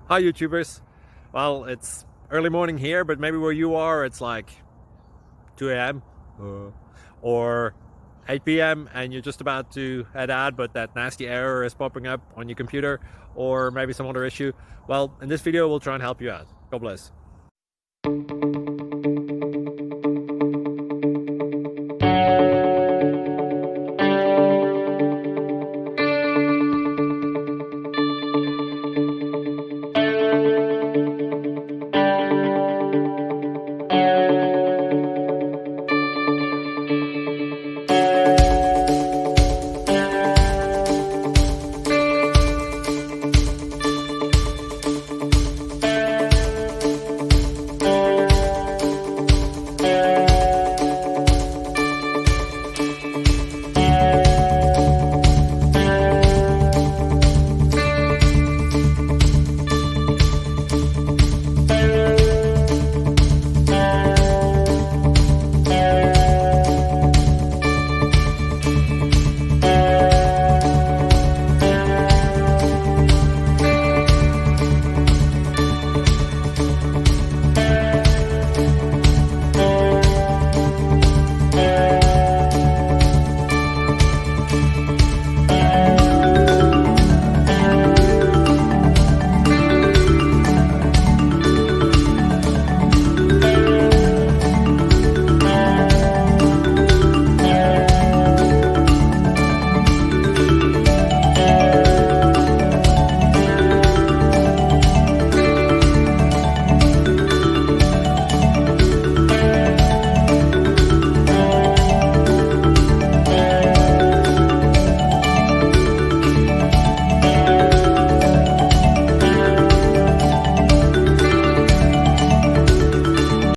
Hi YouTubers. Well, it's early morning here, but maybe where you are it's like 2 a.m. Or 8 p.m. and you're just about to head out, but that nasty error is popping up on your computer, or maybe some other issue. Well, in this video we'll try and help you out. God bless.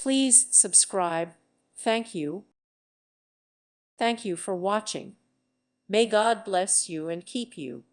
Please subscribe. Thank you. Thank you for watching. May God bless you and keep you.